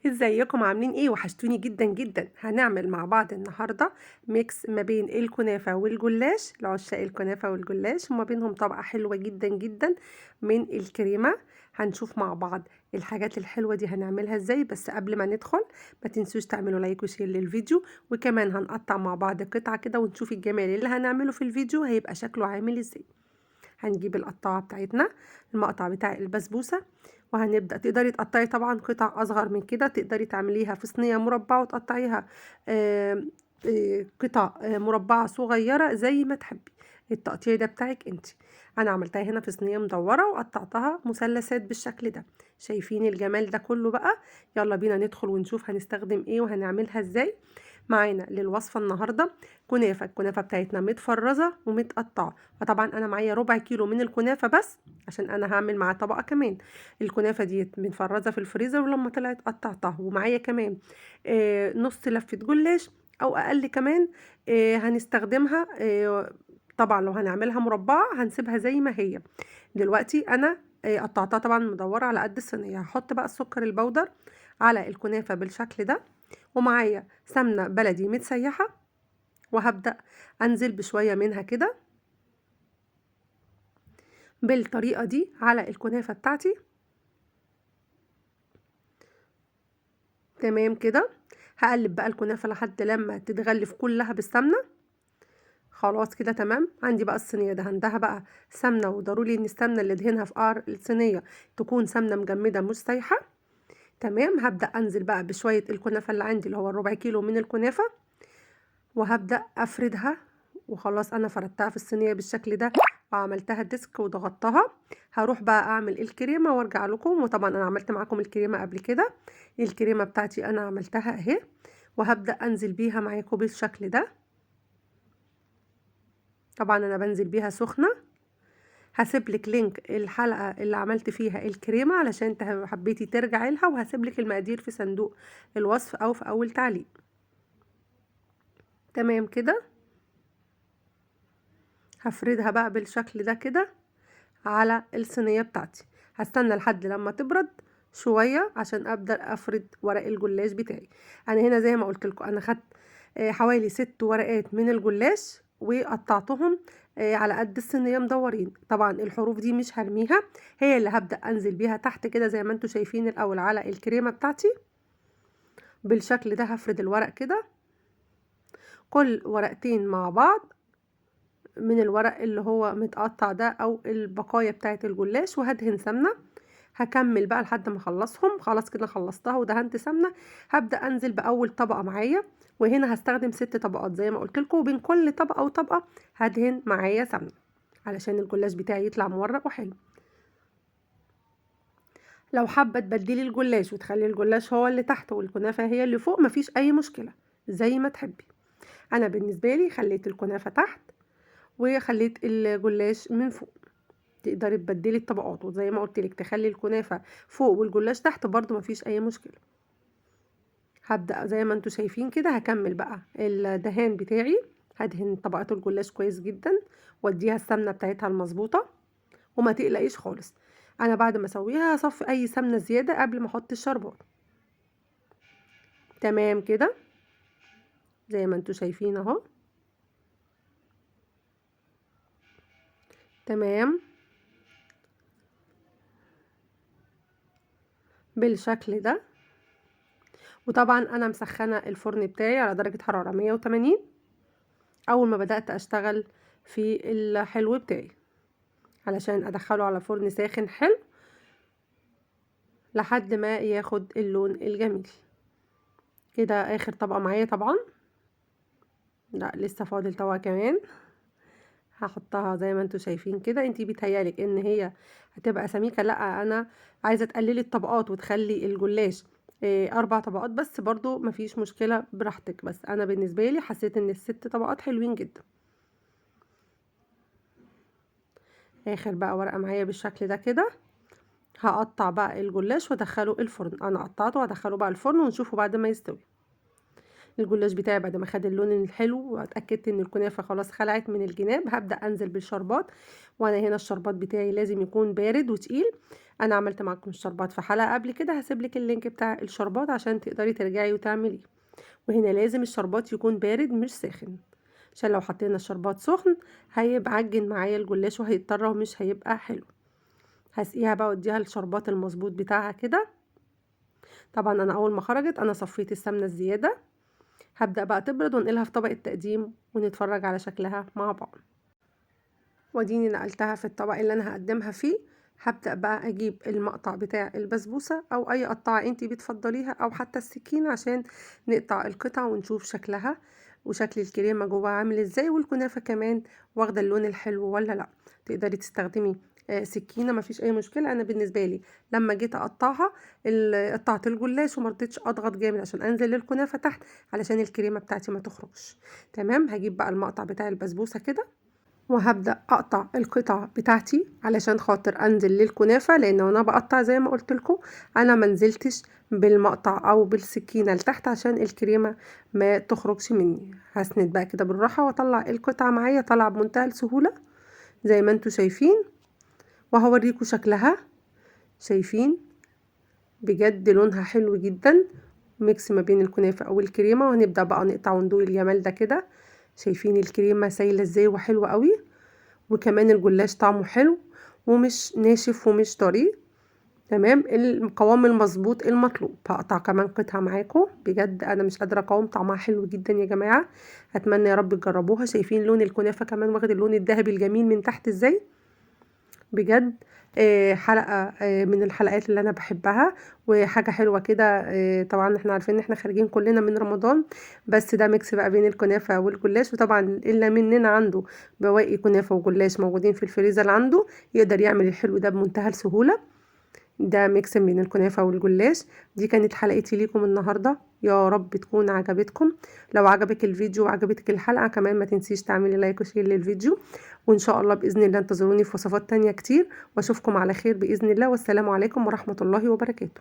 ازيكم عاملين ايه؟ وحشتوني جدا جدا. هنعمل مع بعض النهارده ميكس ما بين الكنافه والجلاش لعشاق الكنافه والجلاش، وما بينهم طبقه حلوه جدا جدا من الكريمه. هنشوف مع بعض الحاجات الحلوه دي هنعملها ازاي. بس قبل ما ندخل ما تنسوش تعملوا لايك وشير للفيديو، وكمان هنقطع مع بعض قطعه كده ونشوف الجمال اللي هنعمله في الفيديو هيبقى شكله عامل ازاي. هنجيب القطاعة بتاعتنا، المقطع بتاع البسبوسة، وهنبدأ تقدري تقطعي طبعا قطع أصغر من كده، تقدري تعمليها في صينية مربعة وتقطعيها قطع مربعة صغيرة زي ما تحبي. التقطيع ده بتاعك انت. انا عملتها هنا في صينية مدورة وقطعتها مثلثات بالشكل ده. شايفين الجمال ده كله بقى؟ يلا بينا ندخل ونشوف هنستخدم ايه وهنعملها ازاي. معانا للوصفة النهاردة الكنافة بتاعتنا متفرزة ومتقطعة. فطبعا انا معايا ربع كيلو من الكنافة بس، عشان انا هعمل معاه طبقة كمان. الكنافة ديت متفرزة في الفريزر، ولما طلعت قطعتها. ومعايا كمان نص لفة جلاش او اقل كمان. هنستخدمها طبعا لو هنعملها مربعة هنسيبها زي ما هي. دلوقتي انا قطعتها طبعا مدورة على قد الصينية. هحط بقى السكر البودر على الكنافة بالشكل ده، ومعايا سمنة بلدي متسيحة، وهبدأ انزل بشوية منها كده بالطريقة دي على الكنافة بتاعتي. تمام كده. هقلب بقى الكنافة لحد لما تتغلف كلها بالسمنة. خلاص كده تمام. عندي بقى الصينية دهنتها بقى سمنة، وضروري ان السمنة اللي ادهنها في قعر الصينية تكون سمنة مجمدة مش سايحة. تمام. هبدأ انزل بقى بشوية الكنافة اللي عندي اللي هو الربع كيلو من الكنافة، وهبدأ افردها. وخلاص انا فردتها في الصينية بالشكل ده وعملتها ديسك وضغطتها. هروح بقى اعمل الكريمة وارجع لكم. وطبعا انا عملت معاكم الكريمة قبل كده. الكريمة بتاعتي انا عملتها اهي، وهبدأ انزل بيها معاكم بالشكل ده. طبعا انا بنزل بيها سخنة. هسيبلك لينك الحلقة اللي عملت فيها الكريمة علشان حبيتي ترجعي لها، وهسيبلك المقادير في صندوق الوصف او في اول تعليق. تمام كده. هفردها بقى بالشكل ده كده على الصينية بتاعتي. هستنى لحد لما تبرد شوية عشان ابدأ افرد ورق الجلاش بتاعي. انا هنا زي ما قلت لكم انا خدت حوالي 6 ورقات من الجلاش وقطعتهم على قد الصينية مدورين. طبعا الحروف دي مش هرميها، هي اللي هبدأ انزل بيها تحت كده زي ما انتوا شايفين الاول على الكريمة بتاعتي بالشكل ده. هفرد الورق كده كل ورقتين مع بعض من الورق اللي هو متقطع ده او البقايا بتاعه الجلاش، وهدهن سمنه. هكمل بقى لحد ما اخلصهم. خلاص كده خلصتها ودهنت سمنه. هبدا انزل باول طبقه معايا، وهنا هستخدم 6 طبقات زي ما قلت لكم، وبين كل طبقه وطبقه هدهن معايا سمنه علشان الجلاش بتاعي يطلع مورق وحلو. لو حابه تبدلي الجلاش وتخلي الجلاش هو اللي تحت والكنافه هي اللي فوق مفيش اي مشكله، زي ما تحبي. انا بالنسبه لي خليت الكنافه تحت وخليت الجلاش من فوق. تقدري تبدلي الطبقات، وزي ما قلت لك تخلي الكنافه فوق والجلاش تحت برضو مفيش اي مشكله. هبدا زي ما انتوا شايفين كده. هكمل بقى الدهان بتاعي. هدهن طبقات الجلاش كويس جدا واديها السمنه بتاعتها المظبوطه، وما تقلقيش خالص. انا بعد ما اسويها هصفي اي سمنه زياده قبل ما احط الشربات. تمام كده زي ما انتوا شايفين اهو. تمام بالشكل ده. وطبعا انا مسخنه الفرن بتاعي على درجه حراره 180 اول ما بدأت اشتغل في الحلو بتاعي، علشان ادخله على فرن ساخن حلو لحد ما ياخد اللون الجميل. كده اخر طبقة معايا طبعا. لا لسه فاضل طبقة كمان. هحطها زي ما انتوا شايفين كده. انتي بيتهيالك ان هي هتبقى سميكة، لا انا عايزة تقللي الطبقات وتخلي الجلاش 4 طبقات بس، برضو مفيش مشكلة براحتك. بس انا بالنسبة لي حسيت ان ال6 طبقات حلوين جدا. اخر بقى ورقة معايا بالشكل ده كده. هقطع بقى الجلاش وادخله الفرن. انا قطعته وهدخله بقى الفرن ونشوفه بعد ما يستوي. الجلاش بتاعي بعد ما خد اللون الحلو واتاكدت ان الكنافه خلاص خلعت من الجناب، هبدا انزل بالشربات. وانا هنا الشربات بتاعي لازم يكون بارد وتقيل. انا عملت معاكم الشربات في حلقه قبل كده، هسيبلك اللينك بتاع الشربات عشان تقدري ترجعي وتعمليه. وهنا لازم الشربات يكون بارد مش ساخن، عشان لو حطينا الشربات سخن هيبقى عجن معايا الجلاش وهيضطر ومش هيبقى حلو. هسقيها بقى واديها الشربات المظبوط بتاعها كده. طبعا انا اول ما خرجت انا صفيت السمنه الزياده، هبدأ بقى تبرد وانقلها في طبق التقديم ونتفرج على شكلها مع بعض. واديني نقلتها في الطبق اللي انا هقدمها فيه. هبدأ بقى اجيب المقطع بتاع البسبوسة او اي قطعة انتي بتفضليها او حتى السكينة عشان نقطع القطع ونشوف شكلها وشكل الكريمة جواها عامل ازاي، والكنافة كمان واخدة اللون الحلو ولا لا. تقدري تستخدمي سكينة مفيش اي مشكلة. انا بالنسبة لي لما جيت اقطعها قطعت الجلاش ومرضتش اضغط جامد عشان انزل للكنافة تحت علشان الكريمة بتاعتي ما تخرجش. تمام، هجيب بقى المقطع بتاع البسبوسة كده وهبدأ اقطع القطع بتاعتي علشان خاطر انزل للكنافة، لان وانا بقطع زي ما قلت لكم انا منزلتش بالمقطع او بالسكينة لتحت عشان الكريمة ما تخرجش مني. هسند بقى كده بالراحة واطلع القطعة معايا طالعة بمنتهى السهولة زي ما انتوا شايفين، وهوريكم شكلها. شايفين بجد لونها حلو جدا، ميكس ما بين الكنافة او الكريمة. وهنبدأ بقى نقطع وندوق الجمال ده كده. شايفين الكريمة سايلة ازاي وحلوة قوي، وكمان الجلاش طعمه حلو ومش ناشف ومش طري. تمام، القوام المظبوط المطلوب. هقطع كمان قطعة معاكم، بجد انا مش قادرة اقاوم، طعمها حلو جدا يا جماعة. اتمنى يا رب تجربوها. شايفين لون الكنافة كمان واخد اللون الذهبي الجميل من تحت ازاي، بجد. حلقة من الحلقات اللي انا بحبها وحاجة حلوة كده. طبعا احنا عارفين ان احنا خارجين كلنا من رمضان، بس ده ميكس بقى بين الكنافة والجلاش. وطبعا الا مننا عنده بواقي كنافة وجلاش موجودين في الفريزر عنده يقدر يعمل الحلو ده بمنتهى السهولة. ده ميكس بين الكنافة والجلاش. دي كانت حلقتي ليكم النهاردة، يا رب تكون عجبتكم. لو عجبك الفيديو وعجبتك الحلقة كمان ما تنسيش تعملي لايك وشير للفيديو. وان شاء الله بإذن الله انتظروني في وصفات تانية كتير، واشوفكم على خير بإذن الله. والسلام عليكم ورحمة الله وبركاته.